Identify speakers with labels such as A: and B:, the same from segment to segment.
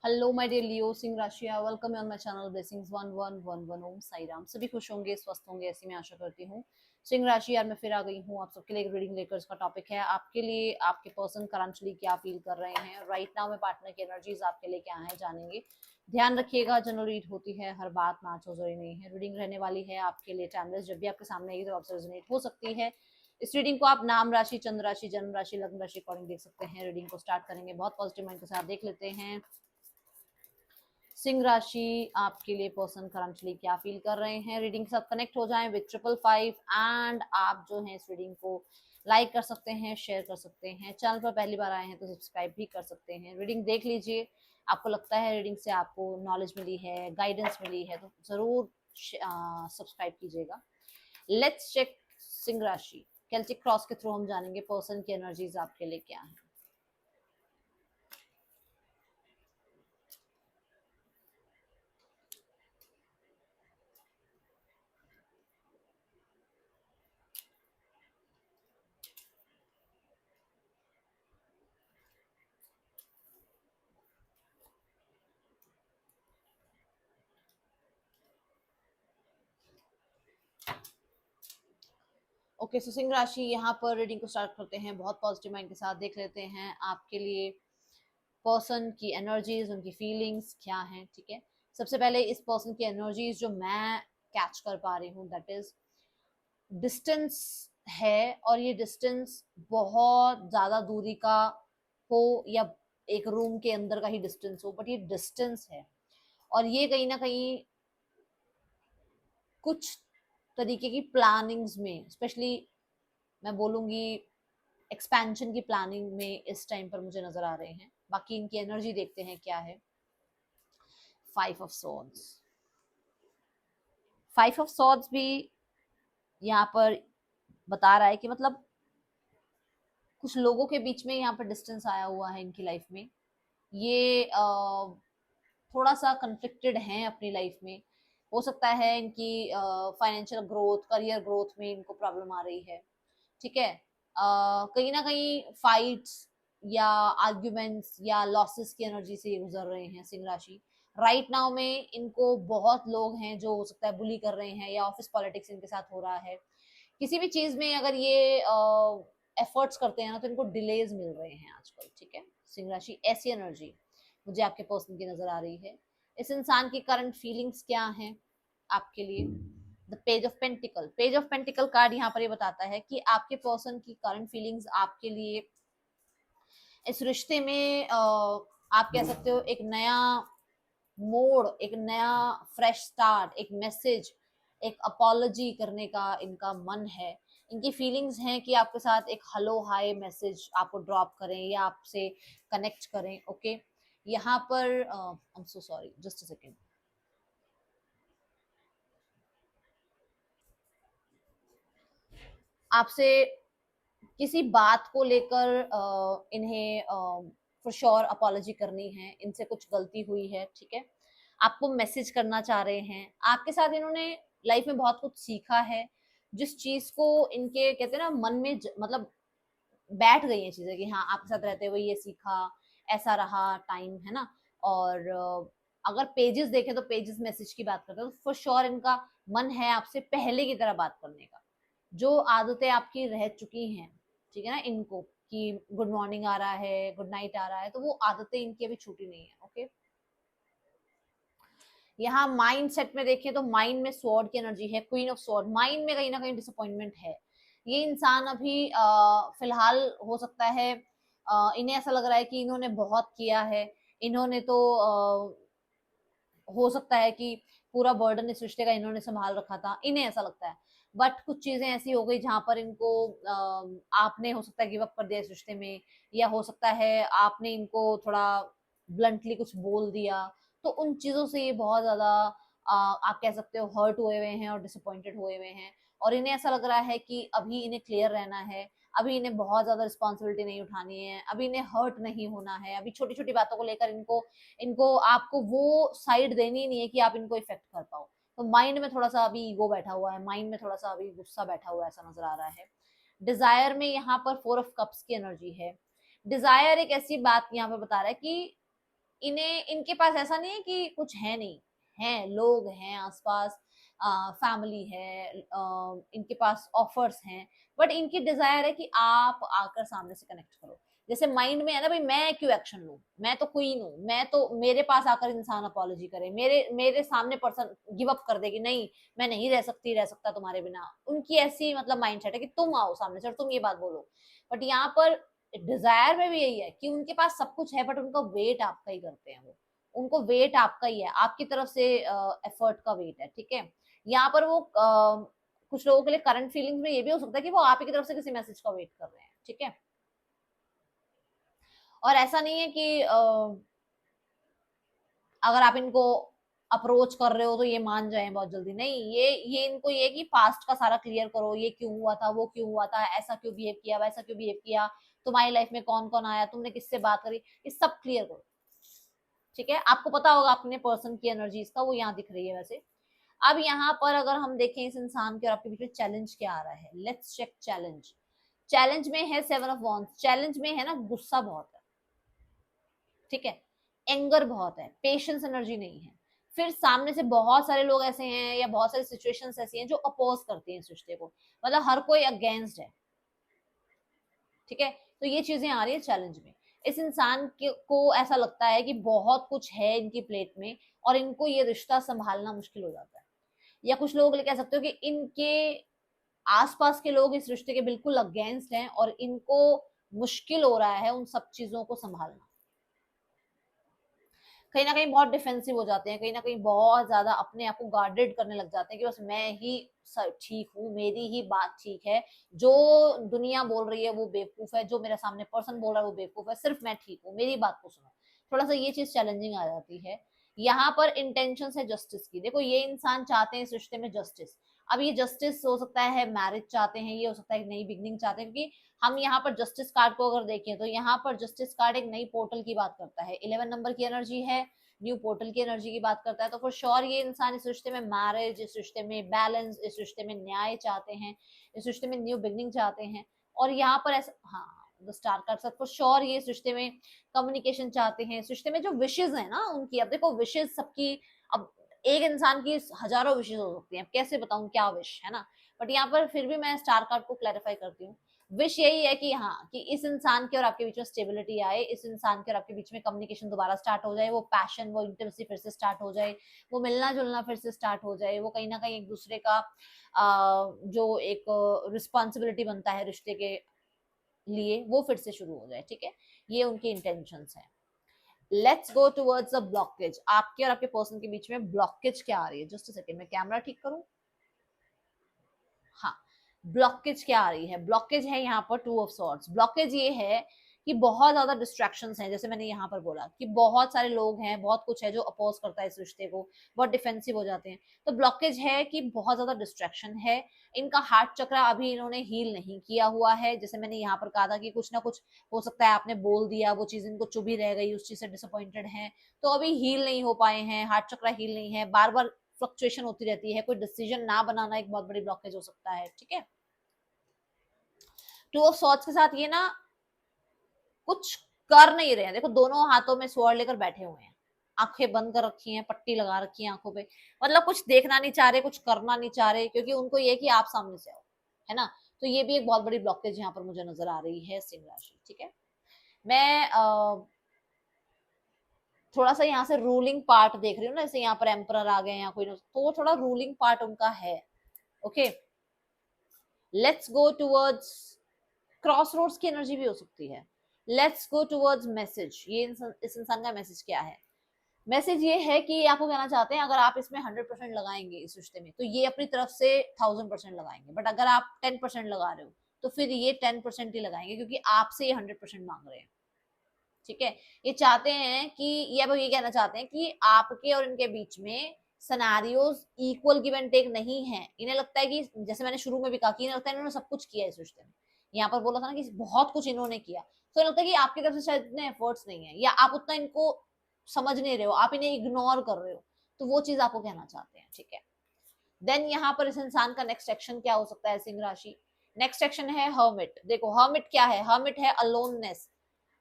A: Hello my dear Leo सिंह राशिया, welcome on my channel blessings 1111 Om Sai Ram. सभी खुश होंगे, स्वस्थ होंगे, ऐसी मैं आशा करती हूँ। सिंह राशि यार मैं फिर आ गई हूँ आप सबके लिए एक रीडिंग लेकर। इसका टॉपिक है आपके लिए आपके पर्सन करंटली क्या फील कर रहे हैं राइट नाउ में, पार्टनर की एनर्जीज आपके लिए क्या है जानेंगे। ध्यान रखिएगा, जनरल रीड होती है, हर बात मैच हो जरूरी नहीं है। रीडिंग रहने वाली है आपके लिए टाइमलेस, जब भी आपके सामने आएगी तो आपसे रेजोनेट हो सकती है। इस रीडिंग को आप नाम राशि, चंद्र राशि, जन्म राशि, लग्न राशि अकॉर्डिंग देख सकते हैं। रीडिंग को स्टार्ट करेंगे, बहुत पॉजिटिव माइंड के साथ देख लेते हैं। सिंह राशि आपके लिए पर्सन करंटली क्या फील कर रहे हैं। रीडिंग के साथ कनेक्ट हो जाएं विद 555 एंड आप जो है इस रीडिंग को लाइक कर सकते हैं, शेयर कर सकते हैं। चैनल पर पहली बार आए हैं तो सब्सक्राइब भी कर सकते हैं। रीडिंग देख लीजिए, आपको लगता है रीडिंग से आपको नॉलेज मिली है, गाइडेंस मिली है तो जरूर सब्सक्राइब कीजिएगा। लेट्स चेक सिंह राशि। कैल्टिक क्रॉस के थ्रू हम जानेंगे पर्सन की एनर्जीज आपके लिए क्या है। ओके सो सिंह राशि, यहाँ पर रीडिंग को स्टार्ट करते हैं। बहुत पॉजिटिव माइंड के साथ देख लेते हैं आपके लिए पर्सन की एनर्जीज, उनकी फीलिंग्स क्या हैं। ठीक है, सबसे पहले इस पर्सन की एनर्जीज जो मैं कैच कर पा रही हूँ दैट इज डिस्टेंस है। और ये डिस्टेंस बहुत ज्यादा दूरी का हो या एक रूम के अंदर का ही डिस्टेंस हो, बट ये डिस्टेंस है। और ये कहीं ना कहीं कुछ तरीके की प्लानिंग्स में, स्पेशली मैं बोलूंगी एक्सपेंशन की प्लानिंग में इस टाइम पर मुझे नजर आ रहे हैं। बाकी इनकी एनर्जी देखते हैं क्या है। 5 ऑफ सॉर्ड्स, 5 ऑफ सॉर्ड्स भी यहाँ पर बता रहा है कि मतलब कुछ लोगों के बीच में यहाँ पर डिस्टेंस आया हुआ है इनकी लाइफ में। ये थोड़ा सा कंफ्लिक्टेड हैं अपनी लाइफ में। हो सकता है इनकी फाइनेंशियल ग्रोथ, करियर ग्रोथ में इनको प्रॉब्लम आ रही है। ठीक है, कहीं ना कहीं फाइट्स या आर्ग्यूमेंट्स या लॉसेस की एनर्जी से ये गुजर रहे हैं सिंह राशि। राइट नाउ में इनको बहुत लोग हैं जो हो सकता है बुली कर रहे हैं, या ऑफिस पॉलिटिक्स इनके साथ हो रहा है। किसी भी चीज में अगर ये एफर्ट्स करते हैं ना तो इनको डिलेज मिल रहे हैं आजकल। ठीक है, सिंह राशि ऐसी एनर्जी मुझे आपके पर्सन की नजर आ रही है। इस इंसान की करंट फीलिंग्स क्या हैं आपके लिए। The page of pentacle, page of pentacle card यहाँ पर ये बताता है कि आपके पर्सन की करंट फीलिंग्स आपके लिए इस रिश्ते में आप कह सकते हो एक नया मोड़, एक नया फ्रेश स्टार्ट, एक मैसेज, एक अपॉलॉजी करने का इनका मन है। इनकी फीलिंग्स हैं कि आपके साथ एक हेलो हाय मैसेज आपको ड्रॉप करें या आपसे कनेक्ट करें। ओके, यहाँ पर I am so sorry, just a second. आपसे किसी बात को लेकर इन्हें फॉर श्योर अपॉलॉजी करनी है, इनसे कुछ गलती हुई है। ठीक है, आपको मैसेज करना चाह रहे हैं। आपके साथ इन्होंने लाइफ में बहुत कुछ सीखा है, जिस चीज को इनके कहते हैं ना मन में मतलब बैठ गई है चीजें कि हाँ आपके साथ रहते हुए ये सीखा, ऐसा रहा टाइम, है ना। और अगर पेजेस देखें तो पेजेस मैसेज की बात करते हैं तो फॉर श्योर इनका मन है आपसे पहले की तरह बात करने का। जो आदतें आपकी रह चुकी हैं, ठीक है ना, इनको कि गुड मॉर्निंग आ रहा है, गुड नाइट आ रहा है, तो वो आदतें इनकी अभी छूटी नहीं है। ओके, यहाँ माइंड सेट में देखें तो माइंड में स्वॉर्ड की एनर्जी है, क्वीन ऑफ स्वॉर्ड। माइंड में कहीं ना कहीं डिसअपॉइंटमेंट है। ये इंसान अभी फिलहाल हो सकता है इन्हें ऐसा लग रहा है कि इन्होंने बहुत किया है। इन्होंने तो हो सकता है कि पूरा बर्डन इस रिश्ते का इन्होंने संभाल रखा था, इन्हें ऐसा लगता है। बट कुछ चीजें ऐसी हो गई जहां पर इनको आपने हो सकता है गिव अप कर दिया इस रिश्ते में, या हो सकता है आपने इनको थोड़ा ब्लंटली कुछ बोल दिया। तो उन चीजों से ये बहुत ज्यादा आप कह सकते हो हर्ट हुए हुए हैं और डिसअपॉइंटेड हुए हुए हैं। और इन्हें ऐसा लग रहा है कि अभी इन्हें क्लियर रहना है, अभी इन्हें बहुत ज्यादा रिस्पॉन्सिबिलिटी नहीं उठानी है, अभी इन्हें हर्ट नहीं होना है। अभी छोटी छोटी बातों को लेकर इनको इनको आपको वो साइड देनी नहीं है कि आप इनको इफेक्ट कर पाओ। तो माइंड में थोड़ा सा अभी ईगो बैठा हुआ है, माइंड में थोड़ा सा अभी गुस्सा बैठा हुआ है, ऐसा नजर आ रहा है। डिजायर में यहाँ पर 4 ऑफ कप्स की एनर्जी है। डिजायर एक ऐसी बात यहाँ पर बता रहा है कि इन्हें, इनके पास ऐसा नहीं है कि कुछ है नहीं, है, लोग हैं आसपास, फैमिली है, इनके पास ऑफर्स हैं, बट इनकी डिजायर है कि आप आकर सामने से कनेक्ट करो। जैसे माइंड में है ना भाई, मैं क्यों एक्शन लूं, मैं तो क्वीन हूँ, मैं तो, मेरे पास आकर इंसान अपॉलॉजी करे, मेरे मेरे सामने पर्सन गिव अप कर देगी, नहीं मैं नहीं रह सकती, रह सकता तुम्हारे बिना, उनकी ऐसी मतलब माइंडसेट है कि तुम आओ सामने से और तुम ये बात बोलो। बट यहाँ पर डिजायर में भी यही है कि उनके पास सब कुछ है, बट उनका वेट आपका ही करते हैं वो, उनको वेट आपका ही है, आपकी तरफ से एफर्ट का वेट है, ठीक है। यहाँ पर वो कुछ लोगों के लिए करंट फीलिंग्स में ये भी हो सकता है कि वो आप ही की तरफ से किसी मैसेज का वेट कर रहे हैं, ठीक है। और ऐसा नहीं है कि अगर आप इनको अप्रोच कर रहे हो तो ये मान जाए बहुत जल्दी, नहीं, ये इनको ये कि पास्ट का सारा क्लियर करो, ये क्यों हुआ था, वो क्यों हुआ था, ऐसा क्यों बिहेव किया, वैसा क्यों बिहेव किया, तुम्हारी लाइफ में कौन कौन आया, तुमने किससे बात करी, ये सब क्लियर करो, ठीक है। आपको पता होगा अपने पर्सन की एनर्जीज का, वो यहाँ दिख रही है वैसे। अब यहाँ पर अगर हम देखें इस इंसान के और आपके बीच में चैलेंज क्या आ रहा है, लेट्स चेक चैलेंज। चैलेंज में है 7 ऑफ वॉन्ड्स, चैलेंज में है ना गुस्सा बहुत है, ठीक है, एंगर बहुत है, पेशेंस एनर्जी नहीं है। फिर सामने से बहुत सारे लोग ऐसे हैं या बहुत सारी सिचुएशंस ऐसी हैं जो अपोज करती हैं इस रिश्ते को, मतलब हर कोई अगेंस्ट है, ठीक है। तो ये चीजें आ रही है चैलेंज में। इस इंसान को ऐसा लगता है कि बहुत कुछ है इनकी प्लेट में और इनको ये रिश्ता संभालना मुश्किल हो जाता है, या कुछ लोग कह सकते हो कि इनके आसपास के लोग इस रिश्ते के बिल्कुल अगेंस्ट हैं और इनको मुश्किल हो रहा है उन सब चीजों को संभालना। कहीं ना कहीं बहुत डिफेंसिव हो जाते हैं, कहीं ना कहीं बहुत ज्यादा अपने आप को गार्डेड करने लग जाते हैं कि बस मैं ही ठीक हूँ, मेरी ही बात ठीक है, जो दुनिया बोल रही है वो बेवकूफ है, जो मेरे सामने पर्सन बोल रहा है वो बेवकूफ है, सिर्फ मैं ठीक हूँ, मेरी बात को सुनो। थोड़ा सा ये चीज चैलेंजिंग आ जाती है। यहाँ पर इंटेंशन है जस्टिस की, देखो ये इंसान चाहते हैं इस रिश्ते में जस्टिस। अब ये जस्टिस हो सकता है मैरिज चाहते हैं, ये हो सकता है नई बिगनिंग चाहते हैं, क्योंकि हम यहाँ पर जस्टिस कार्ड को अगर देखें तो यहाँ पर जस्टिस कार्ड एक नई पोर्टल की बात करता है, 11 नंबर की एनर्जी है, न्यू पोर्टल की एनर्जी की बात करता है। तो फॉर श्योर ये इंसान इस रिश्ते में मैरिज, इस रिश्ते में बैलेंस, इस रिश्ते में न्याय चाहते हैं, इस रिश्ते में न्यू बिगनिंग चाहते हैं। और यहाँ पर ऐसा, हाँ, द स्टार कार्ड सब फॉर श्योर ये इस रिश्ते में कम्युनिकेशन चाहते हैं, इस रिश्ते में जो विशेज है ना उनकी, अब देखो विशेज सबकी, अब एक इंसान की हजारों विशेज हो सकती हैं, कैसे बताऊं क्या विश है ना। बट यहाँ पर फिर भी मैं स्टार कार्ड को क्लैरिफाई करती हूँ। विश यही है कि हाँ, कि इस इंसान के और आपके बीच में स्टेबिलिटी आए, इस इंसान के और आपके बीच में कम्युनिकेशन दोबारा स्टार्ट हो जाए, वो पैशन, वो इंटिमेसी फिर से स्टार्ट हो जाए, वो मिलना जुलना फिर से स्टार्ट हो जाए, वो कहीं ना कहीं एक दूसरे का जो एक रिस्पॉन्सिबिलिटी बनता है रिश्ते के लिए वो फिर से शुरू हो जाए, ठीक है। ये उनकी इंटेंशंस है। Let's go towards a blockage. आपके और आपके पर्सन के बीच में ब्लॉकेज क्या आ रही है, जस्ट अ सेकंड, मैं कैमरा ठीक करूं। हाँ, ब्लॉकेज क्या आ रही है, ब्लॉकेज है यहाँ पर 2 ऑफ सॉर्ड्स। ब्लॉकेज ये है कि बहुत ज्यादा डिस्ट्रैक्शंस हैं, जैसे मैंने यहाँ पर बोला कि बहुत सारे लोग हैं, बहुत कुछ है जो अपोज करता है इस रिश्ते को, बहुत डिफेंसिव हो जाते हैं। तो ब्लॉकेज है कि बहुत ज्यादा डिस्ट्रैक्शन है, इनका हार्ट चक्र अभी इन्होंने हील नहीं किया हुआ है। जैसे मैंने यहाँ पर कहा था कि कुछ ना कुछ हो सकता है आपने बोल दिया, वो चीज इनको चुभी रह गई, उस चीज से डिसअपॉइंटेड है, तो अभी हील नहीं हो पाए हैं, हार्ट चक्र हील नहीं है, बार बार फ्लक्चुएशन होती रहती है, कोई डिसीजन ना बनाना एक बहुत बड़ी ब्लॉकेज हो सकता है, ठीक है। 2 ऑफ सॉर्ड्स के साथ ये ना कुछ कर नहीं रहे हैं, देखो दोनों हाथों में स्वॉर्ड लेकर बैठे हुए हैं, आंखें बंद कर रखी हैं, पट्टी लगा रखी है आंखों पे, मतलब कुछ देखना नहीं चाह रहे, कुछ करना नहीं चाह रहे, क्योंकि उनको ये कि आप सामने से आओ, है ना। तो ये भी एक बहुत बड़ी ब्लॉकेज यहाँ पर मुझे नजर आ रही है सिंह राशि, ठीक है। मैं थोड़ा सा यहाँ से रूलिंग पार्ट देख रही हूँ ना, जैसे यहाँ पर एम्परर आ गए या कोई, तो वो थोड़ा रूलिंग पार्ट उनका है, okay. Let's go towards cross roads की एनर्जी भी हो सकती है। लेट्स गो टूवर्ड्स मैसेज, ये इस इंसान का मैसेज क्या है। मैसेज ये है कि आपको कहना चाहते हैं अगर आप इसमें 100% लगाएंगे इस रिश्ते में, तो ये अपनी तरफ से 1000% लगाएंगे, बट अगर आप 10% लगा रहे हो तो फिर ये 10% ही लगाएंगे, क्योंकि आपसे ये 100% मांग रहे हैं, ठीक है। ये चाहते हैं कि, ये अब ये कहना चाहते हैं कि आपके और इनके बीच में सनारियोज इक्वल गिव एंड टेक नहीं है। इन्हें लगता है कि, जैसे मैंने शुरू में भी कहा कि इन्हें लगता है इन्होंने सब कुछ किया इस रिश्ते में, यहाँ पर बोला था ना कि बहुत कुछ इन्होंने किया, तो लगता है कि आपकी तरफ से शायद इतने एफर्ट्स नहीं है, या आप उतना इनको समझ नहीं रहे हो, आप इन्हें इग्नोर कर रहे हो, तो वो चीज आपको कहना चाहते हैं, ठीक है। देन यहाँ पर इस इंसान का नेक्स्ट एक्शन क्या हो सकता है सिंह राशि। नेक्स्ट एक्शन है हर्मिट। देखो हर्मिट क्या है, हर्मिट है अलोननेस।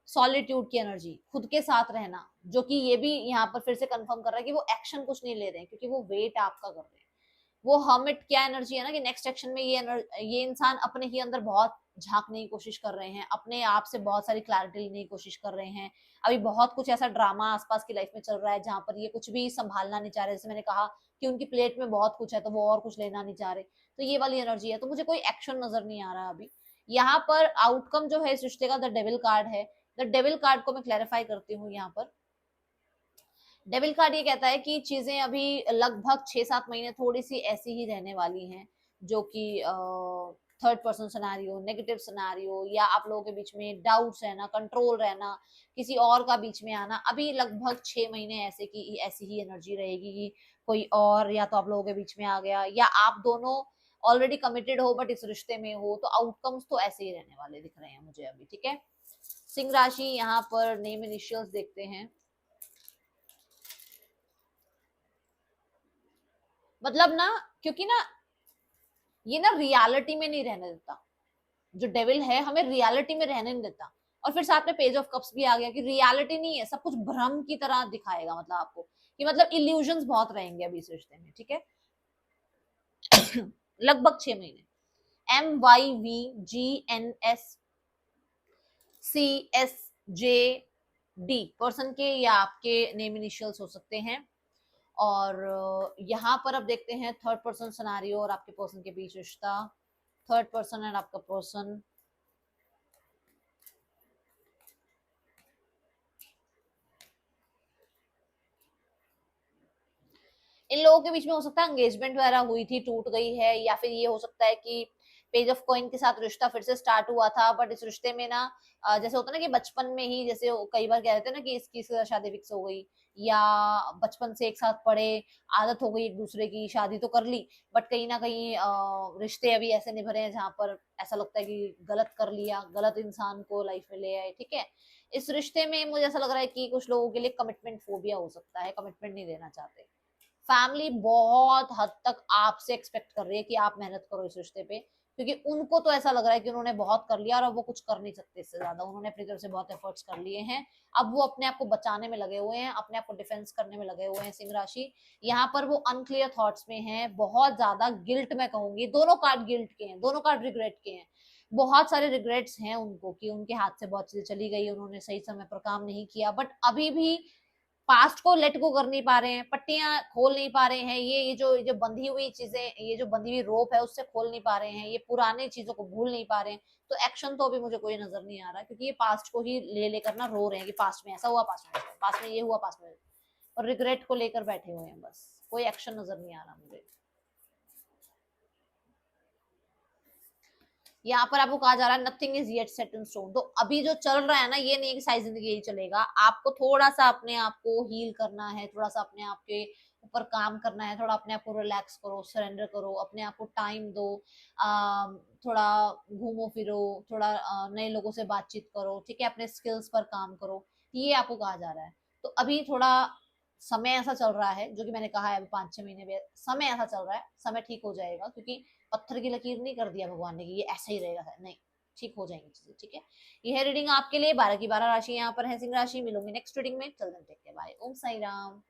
A: सॉलिट्यूड की एनर्जी, खुद के साथ रहना, जो कि ये भी यहाँ पर फिर से कंफर्म कर रहा है कि वो एक्शन कुछ नहीं ले रहे हैं, क्योंकि वो वेट आपका कर रहे हैं। वो हर्मिट क्या एनर्जी है ना, कि नेक्स्ट एक्शन में ये इंसान अपने ही अंदर बहुत झांकने की कोशिश कर रहे हैं, अपने आप से बहुत सारी क्लैरिटी लेने की कोशिश कर रहे हैं। अभी बहुत कुछ ऐसा ड्रामा आसपास की लाइफ में चल रहा है जहां पर ये कुछ भी संभालना नहीं चाह रहे, जैसे मैंने कहा कि उनकी प्लेट में बहुत कुछ है तो वो और कुछ लेना नहीं चाह रहे, तो ये वाली एनर्जी है। तो मुझे कोई एक्शन नजर नहीं आ रहा अभी। यहाँ पर आउटकम जो है इस रिश्ते का द डेविल कार्ड है। द डेविल कार्ड को मैं क्लैरिफाई करती हूँ यहाँ पर। डेविल कार्ड ये कहता है कि चीजें अभी लगभग 6-7 महीने थोड़ी सी ऐसी ही रहने वाली हैं, जो कि third person scenario, negative scenario, या आप लोगों के बीच में डाउट्स रहना, कंट्रोल रहना, किसी और का बीच में आना, अभी लगभग 6 महीने ऐसे की ऐसी ही एनर्जी रहेगी कि कोई और या तो आप लोगों के बीच में आ गया, या आप दोनों ऑलरेडी कमिटेड हो बट इस रिश्ते में हो, तो आउटकम्स तो ऐसे ही रहने वाले दिख रहे हैं मुझे अभी। ठीक है, सिंह राशि, यहाँ पर नेम इनिशियल्स देखते हैं। मतलब ना, क्योंकि ना ये ना रियलिटी में नहीं रहने देता, जो डेविल है हमें रियलिटी में रहने नहीं देता। और फिर साथ में पेज ऑफ कप्स भी आ गया कि रियलिटी नहीं है, सब कुछ भ्रम की तरह दिखाएगा, मतलब आपको कि मतलब इल्यूजन्स बहुत रहेंगे अभी इस रिश्ते में। ठीक है, लगभग 6 महीने। MYVGNSCSJD पर्सन के या आपके नेम इनिशियल्स हो सकते हैं। और यहाँ पर अब देखते हैं थर्ड पर्सन सिनेरियो और आपके पर्सन के बीच रिश्ता। थर्ड पर्सन एंड आपका पर्सन, इन लोगों के बीच में हो सकता है एंगेजमेंट वगैरह हुई थी, टूट गई है, या फिर ये हो सकता है कि पेज ऑफ कॉइन के साथ रिश्ता फिर से स्टार्ट हुआ था, बट इस रिश्ते में ना जैसे होता है ना कि बचपन में ही, जैसे कई बार कह देते हैं ना कि इसकी शादी फिक्स हो गई, या बचपन से एक साथ पढ़े, आदत हो गई एक दूसरे की, शादी तो कर ली, बट कहीं ना कहीं रिश्ते अभी ऐसे निभ रहे हैं जहां पर ऐसा लगता है कि गलत कर लिया, गलत इंसान को लाइफ में ले आए। ठीक है, इस रिश्ते में मुझे ऐसा लग रहा है कि कुछ लोगों के लिए कमिटमेंट फोबिया हो सकता है, कमिटमेंट नहीं देना चाहते। फैमिली बहुत हद तक आपसे एक्सपेक्ट कर रही है कि आप मेहनत करो इस रिश्ते पे, क्योंकि उनको तो ऐसा लग रहा है कि उन्होंने बहुत कर लिया और अब वो कुछ कर नहीं सकते इससे ज्यादा, उन्होंने अपनी तरफ से बहुत एफर्ट्स कर लिए हैं। अब वो अपने आप को बचाने में लगे हुए हैं, अपने आप को डिफेंस करने में लगे हुए हैं सिंह राशि। यहाँ पर वो अनक्लियर थॉट्स में है, बहुत ज्यादा गिल्ट मैं कहूंगी, दोनों कार्ड गिल्ट के हैं, दोनों कार्ड रिग्रेट के हैं। बहुत सारे रिग्रेट्स हैं उनको कि उनके हाथ से बहुत चीजें चली गई, उन्होंने सही समय पर काम नहीं किया, बट अभी भी पास्ट को लेट गो कर नहीं पा रहे हैं, पट्टियां खोल नहीं पा रहे हैं, ये जो बंधी हुई चीजें, ये जो बंधी हुई रोप है उससे खोल नहीं पा रहे हैं, ये पुराने चीजों को भूल नहीं पा रहे हैं। तो एक्शन तो अभी मुझे कोई नजर नहीं आ रहा, क्योंकि ये पास्ट को ही ले लेकर ना रो रहे हैं कि पास्ट में ऐसा हुआ, पास्ट में ये हुआ, पास्ट में, और रिग्रेट को लेकर बैठे हुए हैं, बस कोई एक्शन नजर नहीं आ रहा मुझे। यहाँ पर आपको कहा जा रहा है nothing is yet set in stone, तो अभी जो चल रहा है ना, ये नहीं कि सारी जिंदगी यही चलेगा, आपको थोड़ा सा अपने आप को हील करना है, थोड़ा सा अपने आप के ऊपर काम करना है, थोड़ा अपने आप को रिलैक्स करो, सरेंडर करो, अपने आप को टाइम दो, थोड़ा घूमो फिरो, थोड़ा नए लोगों से बातचीत करो, ठीक है, अपने स्किल्स पर काम करो, ये आपको कहा जा रहा है। तो अभी थोड़ा समय ऐसा चल रहा है, जो कि मैंने कहा है अभी 5-6 महीने में समय ऐसा चल रहा है, समय ठीक हो जाएगा, क्योंकि पत्थर की लकीर नहीं कर दिया भगवान ने कि ये ऐसा ही रहेगा, नहीं, ठीक हो जाएंगी चीजें। ठीक है, ये है रीडिंग आपके लिए, 12 की 12 राशि यहाँ पर है सिंह राशि। मिलूंगी नेक्स्ट रीडिंग में, चल टेक केयर, बाय, ओम साई राम।